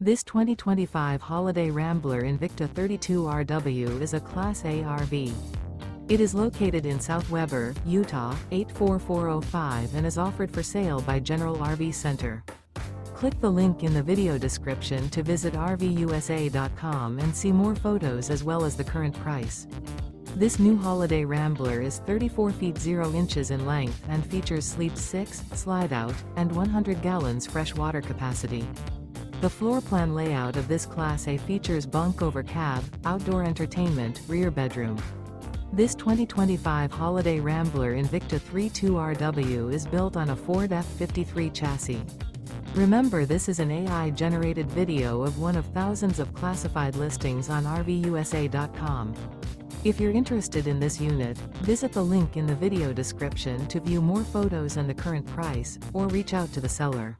This 2025 Holiday Rambler Invicta 32RW is a Class A RV. It is located in South Weber, Utah, 84405 and is offered for sale by General RV Center. Click the link in the video description to visit RVUSA.com and see more photos as well as the current price. This new Holiday Rambler is 34 feet 0 inches in length and features Sleep 6, Slideout, and 100 gallons fresh water capacity. The floor plan layout of this Class A features bunk over cab, outdoor entertainment, rear bedroom. This 2025 Holiday Rambler Invicta 32RW is built on a Ford F-53 chassis. Remember, this is an AI-generated video of one of thousands of classified listings on RVUSA.com. If you're interested in this unit, visit the link in the video description to view more photos and the current price, or reach out to the seller.